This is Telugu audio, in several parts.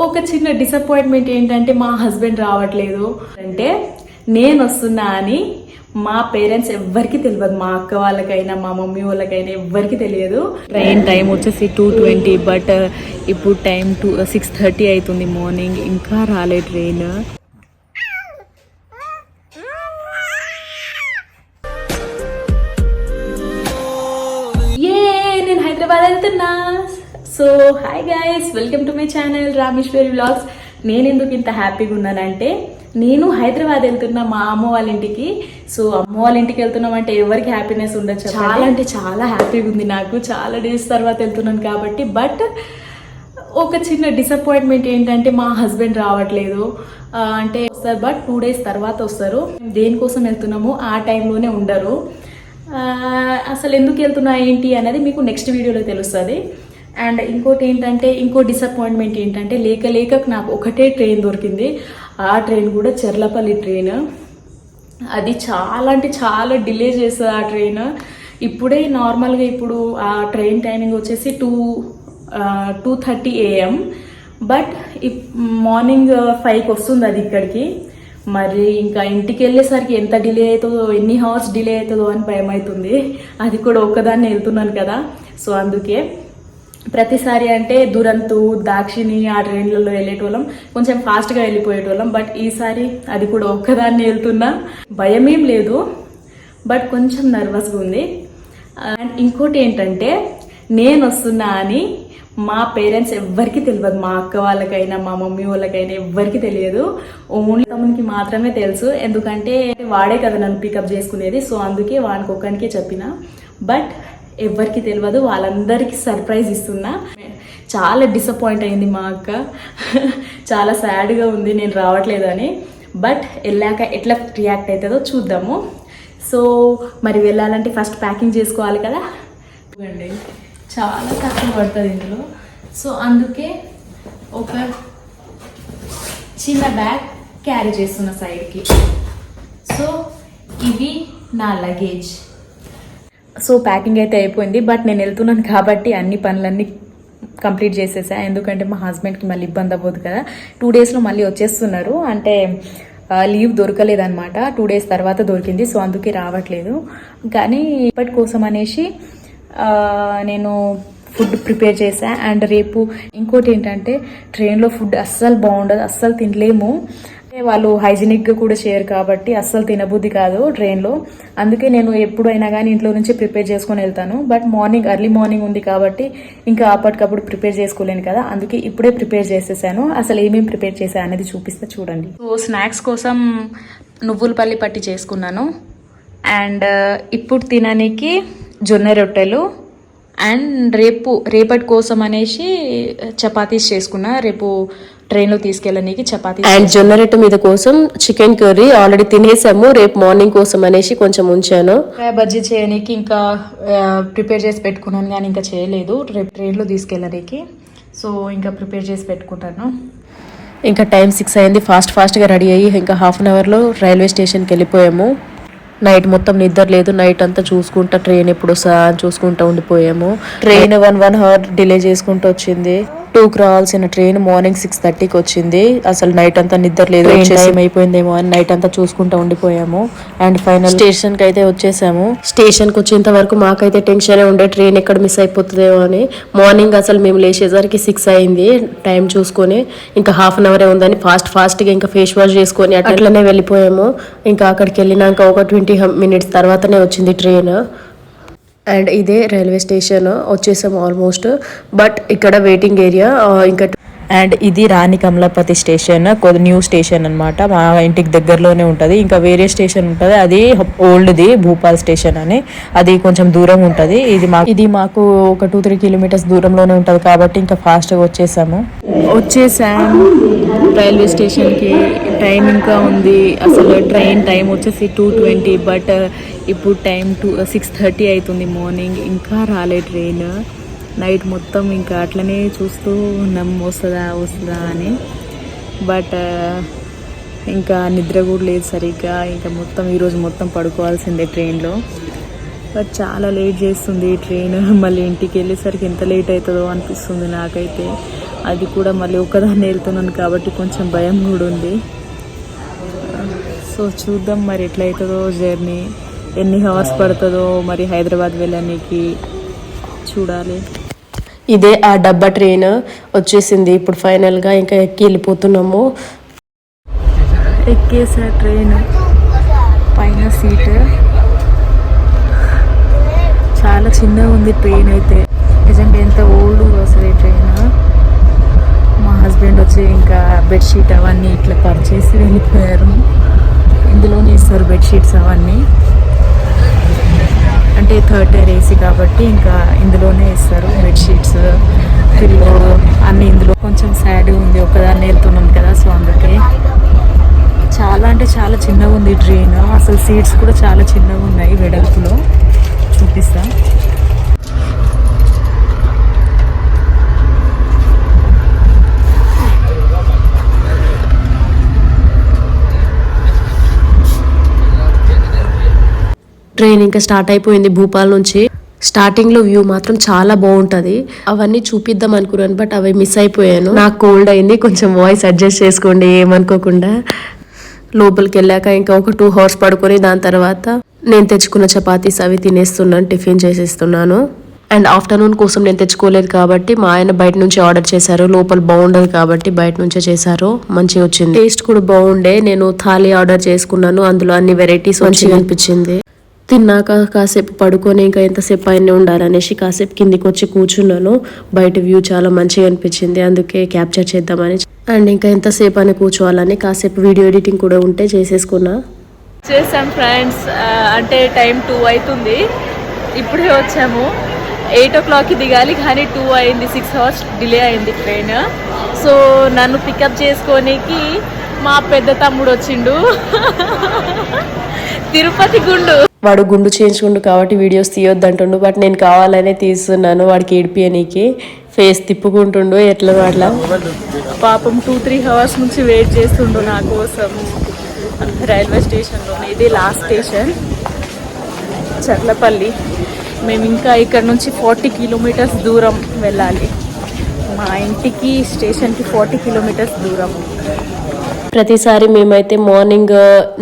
ఒక చిన్న డిసప్పాయింట్మెంట్ ఏంటంటే మా హస్బెండ్ రావట్లేదు. అంటే నేను వస్తున్నా అని మా పేరెంట్స్ ఎవ్వరికి తెలియదు, మా అక్క వాళ్ళకైనా మా మమ్మీ వాళ్ళకైనా ఎవ్వరికి తెలియదు. ట్రైన్ టైం వచ్చేసి 2:20, బట్ ఇప్పుడు టైం 6:30 అవుతుంది మార్నింగ్, ఇంకా రాలే ట్రైన్. నేను హైదరాబాద్ వెళ్తున్నా. So hi guys, welcome to my channel Rameshwari vlogs. నేను ఎందుకు ఇంత హ్యాపీగా ఉన్నానంటే, నేను హైదరాబాద్ వెళ్తున్నా మా అమ్మ వాళ్ళ ఇంటికి. సో అమ్మ వాళ్ళ ఇంటికి వెళ్తున్నాం అంటే ఎవరికి హ్యాపీనెస్ ఉండొచ్చు, చాలా అంటే చాలా హ్యాపీగా ఉంది నాకు. చాలా డేస్ తర్వాత వెళ్తున్నాను కాబట్టి. బట్ ఒక చిన్న డిసప్పాయింట్మెంట్ ఏంటంటే మా హస్బెండ్ రావట్లేదు. అంటే వస్తారు బట్ 2 days తర్వాత వస్తారు. దేనికోసం వెళ్తున్నామో ఆ టైంలోనే ఉండరు. అసలు ఎందుకు వెళ్తున్నా ఏంటి అనేది మీకు నెక్స్ట్ వీడియోలో తెలుస్తుంది. అండ్ ఇంకోటి ఏంటంటే, ఇంకో డిసప్పాయింట్మెంట్ ఏంటంటే, లేక నాకు ఒకటే ట్రైన్ దొరికింది. ఆ ట్రైన్ కూడా చెర్లపల్లి ట్రైన్. అది చాలా అంటే చాలా డిలే చేస్తుంది ఆ ట్రైన్. ఇప్పుడే నార్మల్గా ఇప్పుడు ఆ ట్రైన్ టైమింగ్ వచ్చేసి 2:30 AM, బట్ మార్నింగ్ 5కి వస్తుంది అది ఇక్కడికి. మరి ఇంకా ఇంటికి వెళ్ళేసరికి ఎంత డిలే అవుతుందో, ఎన్ని హవర్స్ డిలే అవుతుందో అని భయం అవుతుంది. అది కూడా ఒక్కదాన్ని వెళ్తున్నాను కదా. సో అందుకే ప్రతిసారి అంటే దురంతు, దాక్షిణి ఆ ట్రైన్లలో వెళ్ళేటోళ్ళం, కొంచెం ఫాస్ట్గా వెళ్ళిపోయేటోళ్ళం. బట్ ఈసారి అది కూడా ఒక్కదాన్ని వెళ్తున్నా. భయం ఏం లేదు, బట్ కొంచెం నర్వస్గా ఉంది. అండ్ ఇంకోటి ఏంటంటే, నేను వస్తున్నా అని మా పేరెంట్స్ ఎవ్వరికి తెలియదు, మా అక్క వాళ్ళకైనా మా మమ్మీ వాళ్ళకైనా ఎవ్వరికి తెలియదు. ఓన్లీ తమ్మునికి మాత్రమే తెలుసు. ఎందుకంటే వాడే కదా నన్ను పికప్ చేసుకునేది. సో అందుకే వానికి ఒక్కనికే చెప్పిన. బట్ ఎవ్వరికి తెలియదు, వాళ్ళందరికీ సర్ప్రైజ్ ఇస్తున్నా. చాలా డిసప్పాయింట్ అయింది మా అక్క. చాలా సాడ్గా ఉంది నేను రావట్లేదని. బట్ వెళ్ళాక ఎట్లా రియాక్ట్ అవుతుందో చూద్దాము. సో మరి వెళ్ళాలంటే ఫస్ట్ ప్యాకింగ్ చేసుకోవాలి కదా. చూడండి చాలా కష్టం పడుతుంది ఇందులో. సో అందుకే ఒక చిన్న బ్యాగ్ క్యారీ చేస్తున్న సైడ్కి. సో ఇవి నా లగేజ్. సో ప్యాకింగ్ అయితే అయిపోయింది. బట్ నేను వెళ్తున్నాను కాబట్టి అన్ని పనులన్నీ కంప్లీట్ చేసేసా. ఎందుకంటే మా హస్బెండ్కి మళ్ళీ ఇబ్బంది అవ్వదు కదా. 2 daysలో మళ్ళీ వచ్చేస్తున్నారు. అంటే లీవ్ దొరకలేదన్నమాట, 2 days తర్వాత దొరికింది. సో అందుకే రావట్లేదు. కానీ ఇప్పటి కోసం అనేసి నేను ఫుడ్ ప్రిపేర్ చేశా. అండ్ రేపు ఇంకోటి ఏంటంటే, ట్రైన్లో ఫుడ్ అస్సలు బాగుండదు, అస్సలు తినలేము. వాళ్ళు హైజీనిక్గా కూడా చేయరు కాబట్టి అస్సలు తినబుద్ధి కాదు ట్రైన్లో. అందుకే నేను ఎప్పుడైనా కానీ ఇంట్లో నుంచి ప్రిపేర్ చేసుకొని వెళ్తాను. బట్ ఎర్లీ మార్నింగ్ ఉంది కాబట్టి ఇంకా అప్పటికప్పుడు ప్రిపేర్ చేసుకోలేను కదా. అందుకే ఇప్పుడే ప్రిపేర్ చేసేసాను. అసలు ఏమేమి ప్రిపేర్ చేశా అనేది చూపిస్తా చూడండి. సో స్నాక్స్ కోసం నువ్వుల పల్లి పట్టి చేసుకున్నాను. అండ్ ఇప్పుడు తినడానికి జొన్న రొట్టెలు. అండ్ రేపటి కోసం అనేసి చపాతీస్ చేసుకున్నా, రేపు ట్రైన్లో తీసుకెళ్ళడానికి చపాతీ. అండ్ జొన్న రొట్టె మీద కోసం చికెన్ కర్రీ ఆల్రెడీ తినేసాము, రేపు మార్నింగ్ కోసం అనేసి కొంచెం ఉంచాను. బజ్జీ చేయడానికి ఇంకా ప్రిపేర్ చేసి పెట్టుకున్నాను, కానీ ఇంకా చేయలేదు. రేపు ట్రైన్లో తీసుకెళ్ళడానికి. సో ఇంకా ప్రిపేర్ చేసి పెట్టుకుంటాను. ఇంకా టైం 6 అయింది. ఫాస్ట్గా రెడీ అయ్యి ఇంకా హాఫ్ అన్ అవర్లో రైల్వే స్టేషన్కి వెళ్ళిపోయాము. నైట్ మొత్తం నిద్ర లేదు. నైట్ అంతా చూసుకుంటా ట్రైన్ ఎప్పుడు వస్తుందా అని చూసుకుంటూ ఉండిపోయాము. ట్రైన్ 1 hour డిలే చేసుకుంటూ వచ్చింది. 2కి రావాల్సిన ట్రైన్ మార్నింగ్ 6:30కి వచ్చింది. అసలు నైట్ అంతా నిద్ర లేదు, టైం అయిపోయిందేమో అని నైట్ అంతా చూసుకుంటూ ఉండిపోయాము. అండ్ ఫైనల్ స్టేషన్కి అయితే వచ్చేసాము. స్టేషన్కి వచ్చేంత వరకు మాకైతే టెన్షన్ ఉండే, ట్రైన్ ఎక్కడ మిస్ అయిపోతుందేమో అని. మార్నింగ్ అసలు మేము లేచేసరికి 6 అయింది. టైం చూసుకొని ఇంకా హాఫ్ అన్ అవరే ఉందని ఫాస్ట్గా ఇంకా ఫేస్ వాష్ చేసుకొని అట్లనే వెళ్ళిపోయాము. ఇంకా అక్కడికి వెళ్ళినాక ఒక 20 minutes తర్వాతనే వచ్చింది ట్రైన్. అండ్ ఇదే రైల్వే స్టేషన్ వచ్చేసాము ఆల్మోస్ట్. బట్ ఇక్కడ వెయిటింగ్ ఏరియా ఇంకా. అండ్ ఇది రాణి కమలాపతి స్టేషన్, న్యూ స్టేషన్ అనమాట. మా ఇంటికి దగ్గరలోనే ఉంటుంది. ఇంకా వేరే స్టేషన్ ఉంటుంది, అది ఓల్డ్ది భూపాల్ స్టేషన్ అని, అది కొంచెం దూరం ఉంటుంది. ఇది మాకు ఒక 2-3 kilometers దూరంలోనే ఉంటుంది కాబట్టి ఇంకా ఫాస్ట్గా వచ్చేసాము రైల్వే స్టేషన్కి. టైం ఇంకా ఉంది. అసలు ట్రైన్ టైం వచ్చేసి 2:20, బట్ ఇప్పుడు టైం 6:30 అవుతుంది మార్నింగ్, ఇంకా రాలే ట్రైన్. నైట్ మొత్తం ఇంకా అట్లనే చూస్తూ ఉన్నాం వస్తుందా అని. బట్ ఇంకా నిద్ర కూడా లేదు సరిగ్గా. ఇంకా ఈరోజు మొత్తం పడుకోవాల్సిందే ట్రైన్లో. బట్ చాలా లేట్ చేస్తుంది ఈ ట్రైన్. మళ్ళీ ఇంటికి వెళ్ళేసరికి ఎంత లేట్ అవుతుందో అనిపిస్తుంది నాకైతే. అది కూడా మళ్ళీ ఒక్కదాన్ని వెళ్తున్నాను కాబట్టి కొంచెం భయం కూడా ఉంది. సో చూద్దాం మరి ఎట్లయితుందో జర్నీ, ఎన్ని అవర్స్ పడుతుందో మరి హైదరాబాద్ వెళ్ళడానికి చూడాలి. ఇదే ఆ డబ్బా ట్రైన్ వచ్చేసింది ఇప్పుడు ఫైనల్గా. ఇంకా ఎక్కి వెళ్ళిపోతున్నాము. ఎక్కేసా ట్రైన్, పైన సీట్ చాలా చిన్నగా ఉంది. ట్రైన్ అయితే నిజంగా ఎంత ఓల్డ్ అసలు ట్రైన్. మా హస్బెండ్ వచ్చి ఇంకా బెడ్షీట్ అవన్నీ ఇట్లా పర్చేసి వెళ్ళిపోయారు. ఇందులోనే ఇస్తారు బెడ్షీట్స్ అవన్నీ, అంటే థర్డ్ టైర్ ఏసీ కాబట్టి ఇంకా ఇందులోనే ఇస్తారు బెడ్షీట్స్, పిల్లో అన్నీ ఇందులో. కొంచెం సాడ్ ఉంది, ఒకదాన్ని వెళ్తున్నాం కదా, సో అందుకే. చాలా అంటే చాలా చిన్నగా ఉంది ట్రైన్, అసలు సీట్స్ కూడా చాలా చిన్నగా ఉన్నాయి వెడల్పులో. చూపిస్తా. ట్రైన్ ఇంకా స్టార్ట్ అయిపోయింది భూపాల్ నుంచి. స్టార్టింగ్ లో వ్యూ మాత్రం చాలా బాగుంటది. అవన్నీ చూపిద్దాం అనుకున్నాను బట్ అవి మిస్ అయిపోయాను. నాకు కోల్డ్ అయింది, కొంచెం వాయిస్ అడ్జస్ట్ చేసుకోండి ఏమనుకోకుండా. లోపలికి వెళ్ళాక ఇంకా ఒక 2 hours పడుకొని దాని తర్వాత నేను తెచ్చుకున్న చపాతీస్ అవి తినేస్తున్నాను, టిఫిన్ చేసేస్తున్నాను. అండ్ ఆఫ్టర్నూన్ కోసం నేను తెచ్చుకోలేదు కాబట్టి మా ఆయన బయట నుంచి ఆర్డర్ చేశారు. లోపల బాగుండదు కాబట్టి బయట నుంచే చేశారు, మంచిగా వచ్చింది. టేస్ట్ కూడా బాగుండే. నేను థాలీ ఆర్డర్ చేసుకున్నాను, అందులో అన్ని వెరైటీస్ మంచిగా అనిపించింది. తిన్నాక కాసేపు పడుకొని ఇంకా ఎంతసేపు పైన ఉండాలనేసి కాసేపు కిందికి వచ్చి కూర్చున్నాను. బయట వ్యూ చాలా మంచిగా అనిపించింది, అందుకే క్యాప్చర్ చేద్దామని. అండ్ ఇంకా ఎంతసేపు అని కూర్చోవాలని కాసేపు వీడియో ఎడిటింగ్ కూడా ఉంటే చేసేసుకున్నా. చేసాం ఫ్రెండ్స్, అంటే టైం 2 అవుతుంది. ఇప్పుడే వచ్చాము. 8 o'clockకి దిగాలి కానీ 2 అయింది. 6 hours డిలే అయింది ట్రైన్. సో నన్ను పికప్ చేసుకోనికి మా పెద్ద తమ్ముడు వచ్చిండు, తిరుపతి గుండు. వాడు గుండు చేయించుకుండు కాబట్టి వీడియోస్ తీయొద్దంటుండు, బట్ నేను కావాలనే తీస్తున్నాను వాడికి ఏడిపియనీకి. ఫేస్ తిప్పుకుంటుండు ఎట్లా అట్లా. పాపం 2-3 hours నుంచి వెయిట్ చేస్తుండు నా కోసం రైల్వే స్టేషన్లోనే. ఇది లాస్ట్ స్టేషన్ చర్లపల్లి. మేము ఇంకా ఇక్కడ నుంచి 40 kilometers దూరం వెళ్ళాలి. మా ఇంటికి స్టేషన్కి 40 kilometers దూరం. ప్రతిసారి మేమైతే మార్నింగ్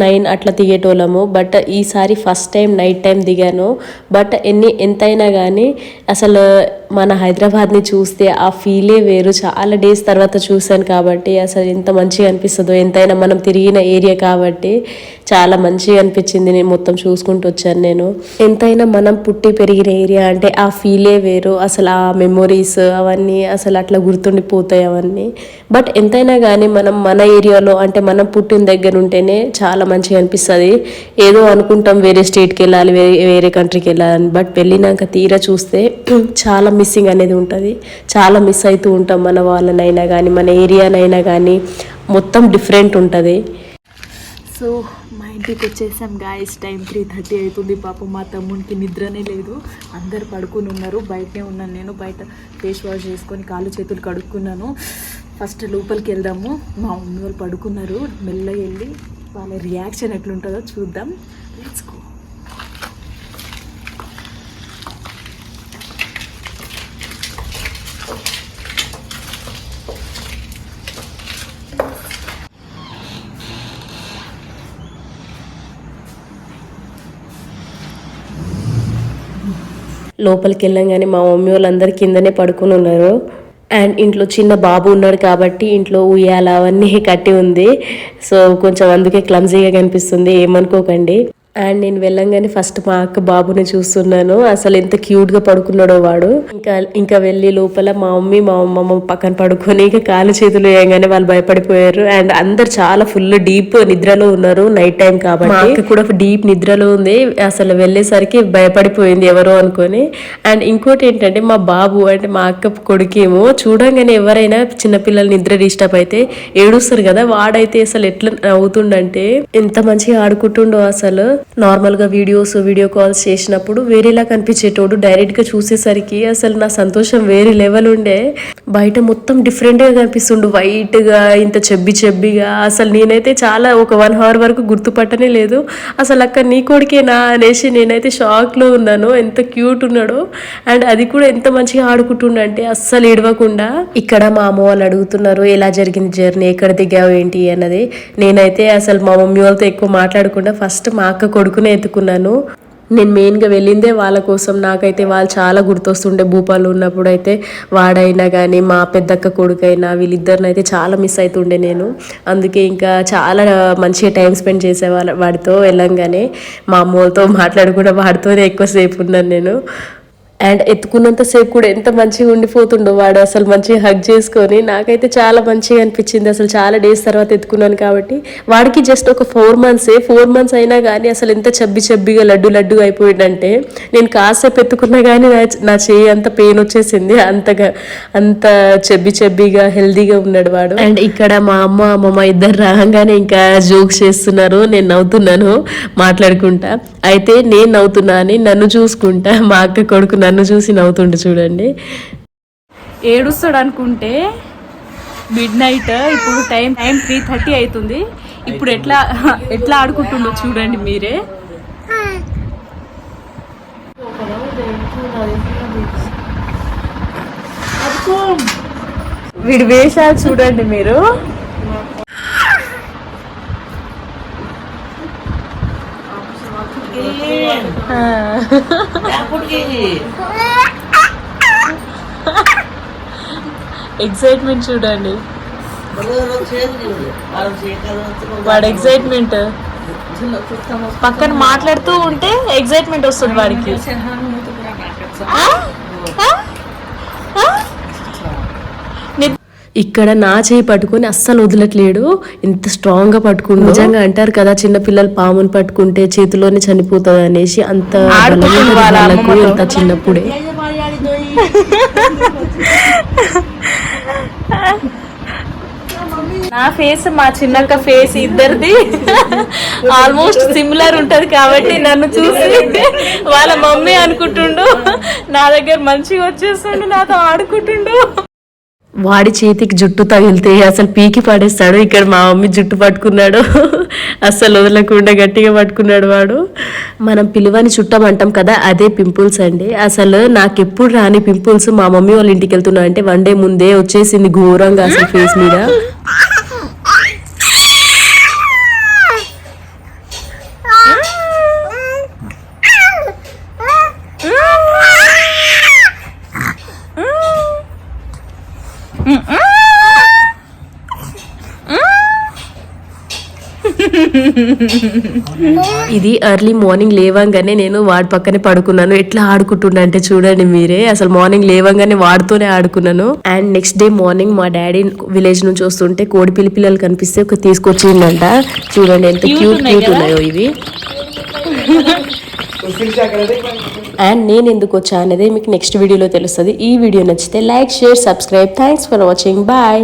9 అట్లా దిగేటోళ్ళము, బట్ ఈసారి ఫస్ట్ టైం నైట్ టైం దిగాను. బట్ ఎంతైనా కానీ అసలు మన హైదరాబాద్ని చూస్తే ఆ ఫీలే వేరు. చాలా డేస్ తర్వాత చూశాను కాబట్టి అసలు ఎంత మంచిగా అనిపిస్తుందో. ఎంతైనా మనం తిరిగిన ఏరియా కాబట్టి చాలా మంచిగా అనిపించింది. నేను మొత్తం చూసుకుంటూ వచ్చాను. నేను ఎంతైనా మనం పుట్టి పెరిగిన ఏరియా అంటే ఆ ఫీలే వేరు. అసలు ఆ మెమొరీస్ అవన్నీ అసలు అట్లా గుర్తుండిపోతాయి అవన్నీ. బట్ ఎంతైనా కానీ మనం మన ఏరియాలో అంటే మనం పుట్టిన దగ్గర ఉంటేనే చాలా మంచిగా అనిపిస్తుంది. ఏదో అనుకుంటాం వేరే స్టేట్కి వెళ్ళాలి, వేరే కంట్రీకి వెళ్ళాలని, బట్ వెళ్ళినాక తీరా చూస్తే చాలా మిస్సింగ్ అనేది ఉంటుంది. చాలా మిస్ అవుతూ ఉంటాం మన వాళ్ళనైనా కానీ మన ఏరియానైనా కానీ. మొత్తం డిఫరెంట్ ఉంటుంది. సో మా ఇంటికి వచ్చేసాం గాయస్. టైం 3:30 అవుతుంది. పాపం మా తమ్మునికి నిద్రనే లేదు, అందరు పడుకుని ఉన్నారు. బయటనే ఉన్నాను నేను. బయట ఫేస్ వాష్ చేసుకొని కాళ్ళు చేతులు కడుక్కున్నాను. ఫస్ట్ లోపలికి వెళ్దాము. మా మమ్మీ వాళ్ళు పడుకున్నారు. మెల్లగా వెళ్ళి వాళ్ళ రియాక్షన్ ఎట్లుంటుందో చూద్దాం. Let's go. లోపలికి వెళ్ళంగానే మా మమ్మీ వాళ్ళందరూ కిందనే పడుకుని ఉన్నారు. అండ్ ఇంట్లో చిన్న బాబు ఉన్నాడు కాబట్టి ఇంట్లో ఉయ్యాల అవన్నీ కట్టి ఉంది. సో కొంచెం అందుకే క్లమ్జీగా కనిపిస్తుంది, ఏమనుకోకండి. అండ్ నేను వెళ్ళంగానే ఫస్ట్ మా అక్క బాబుని చూస్తున్నాను. అసలు ఎంత క్యూట్గా పడుకున్నాడో వాడు. ఇంకా వెళ్ళి లోపల మా మమ్మీ మా అమ్మమ్మ పక్కన పడుకొని ఇక కాలు చేతులు వేయగానే వాళ్ళు భయపడిపోయారు. అండ్ అందరు చాలా ఫుల్ డీప్ నిద్రలో ఉన్నారు, నైట్ టైం కాబట్టి. మా అక్క కూడా డీప్ నిద్రలో ఉంది. అసలు వెళ్ళేసరికి భయపడిపోయింది ఎవరో అనుకొని. అండ్ ఇంకోటి ఏంటంటే మా బాబు అంటే మా అక్క కొడుకేమో చూడంగానే ఎవరైనా చిన్నపిల్లలు నిద్ర డిస్టర్బ్ అయితే ఏడుస్తారు కదా, వాడైతే అసలు ఎట్లా నవ్వుతుండంటే ఎంత మంచిగా ఆడుకుంటుండో అసలు. నార్మల్ గా వీడియో కాల్స్ చేసినప్పుడు వేరేలా కనిపించేటోడు, డైరెక్ట్ గా చూసేసరికి అసలు నా సంతోషం వేరే లెవెల్ ఉండే. బయట మొత్తం డిఫరెంట్ గా కనిపిస్తుండు, వైట్ గా ఇంత చెబ్బిగా. అసలు నేనైతే చాలా ఒక 1 hour వరకు గుర్తుపట్టనే లేదు. అసలు అక్క నీ కొడుకేనా అనేసి నేనైతే షాక్ లో ఉన్నాను. ఎంత క్యూట్ ఉన్నాడో, అండ్ అది కూడా ఎంత మంచిగా ఆడుకుంటుండంటే అస్సలు ఏడవకుండా. ఇక్కడ మా అమ్మ వాళ్ళు అడుగుతున్నారు ఎలా జరిగింది జర్నీ, ఎక్కడ దిగావు ఏంటి అన్నది. నేనైతే అసలు మా మమ్మీ వాళ్ళతో ఎక్కువ మాట్లాడకుండా ఫస్ట్ మా అక్క కొడుకునే ఎత్తుకున్నాను. నేను మెయిన్గా వెళ్ళిందే వాళ్ళ కోసం. నాకైతే వాళ్ళు చాలా గుర్తొస్తుండే. భూపాలు ఉన్నప్పుడు అయితే వాడైనా కానీ మా పెద్దక్క కొడుకైనా వీళ్ళిద్దరిని అయితే చాలా మిస్ అవుతుండే నేను. అందుకే ఇంకా చాలా మంచిగా టైం స్పెండ్ చేసేవాళ్ళ వాడితో. వెళ్ళంగానే మా అమ్మ వాళ్ళతో మాట్లాడకుండా వాడితోనే ఎక్కువసేపు ఉన్నాను నేను. అండ్ ఎత్తుకున్నంతసేపు కూడా ఎంత మంచిగా ఉండిపోతుండో వాడు. అసలు మంచిగా హగ్ చేసుకొని నాకైతే చాలా మంచిగా అనిపించింది. అసలు చాలా డేస్ తర్వాత ఎత్తుకున్నాను కాబట్టి. వాడికి జస్ట్ ఒక 4 months అయినా కానీ అసలు ఎంత చబ్బిగా లడ్డుగా అయిపోయిందంటే నేను కాసేపు ఎత్తుకున్నా కానీ నా చేయి అంత పెయిన్ వచ్చేసింది. అంత చెబ్బిగా హెల్దీగా ఉన్నాడు వాడు. అండ్ ఇక్కడ మా అమ్మమ్మ ఇద్దరు రాగానే ఇంకా జోక్స్ చేస్తున్నారు, నేను నవ్వుతున్నాను మాట్లాడుకుంటా. అయితే నేను నవ్వుతున్నా అని నన్ను చూసుకుంటా మా అక్క కొడుకు నన్ను చూసి నవ్వుతుండే చూడండి. ఏడుస్తాడు అనుకుంటే మిడ్-నైట్, ఇప్పుడు టైం 3:30 అవుతుంది. ఇప్పుడు ఎట్లా ఆడుకుంటుండో చూడండి మీరే. వీడి వేషాలు చూడండి మీరు. ఎక్సైట్మెంట్ చూడండి వాడు. ఎక్సైట్మెంట్ పక్కన మాట్లాడుతూ ఉంటే ఎక్సైట్మెంట్ వస్తుంది వాడికి. ఇక్కడ నా చేయి పట్టుకొని అస్సలు వదలట్లేడు, ఎంత స్ట్రాంగ్ గా పట్టుకుండు. నిజంగా అంటారు కదా చిన్న పిల్లలు పాముని పట్టుకుంటే చేతిలోనే చనిపోతుంది అనేసి. అంత వాళ్ళకు ఎంత చిన్నప్పుడే. నా ఫేస్ మా చిన్నక్క ఫేస్ ఇద్దరిది ఆల్మోస్ట్ సిమిలర్ ఉంటది కాబట్టి నన్ను చూసి వాళ్ళ మమ్మీ అనుకుంటుండు. నా దగ్గర మంచిగా వచ్చేస్తుండు, నాతో ఆడుకుంటుండు. వాడి చేతికి జుట్టు తగిలితే అసలు పీకి పడేస్తాడు. ఇక్కడ మా మమ్మీ జుట్టు పట్టుకున్నాడు, అస్సలు వదలకుండా గట్టిగా పట్టుకున్నాడు వాడు. మనం పిలువని చుట్టం అంటాం కదా, అదే పింపుల్స్ అండి. అసలు నాకు ఎప్పుడు రాని పింపుల్స్ మా మమ్మీ వాళ్ళ ఇంటికి వెళ్తున్నా అంటే 1 day ముందే వచ్చేసింది ఘోరంగా అసలు ఫేస్ మీద. ఇది ఎర్లీ మార్నింగ్ లేవంగానే నేను వాడి పక్కనే పడుకున్నాను. ఎట్లా ఆడుకుంటున్నా అంటే చూడండి మీరే. అసలు మార్నింగ్ లేవంగానే వాడితోనే ఆడుకున్నాను. అండ్ నెక్స్ట్ డే మార్నింగ్ మా డాడీ విలేజ్ నుంచి వస్తుంటే కోడి పిల్లలు కనిపిస్తే తీసుకొచ్చిందంట. చూడండి ఎంత క్యూట్ ఉన్నాయో ఇవి. అండ్ నేను ఎందుకు వచ్చా అనేది మీకు నెక్స్ట్ వీడియోలో తెలుస్తుంది. ఈ వీడియో నచ్చితే like, share, subscribe. Thanks for watching. Bye.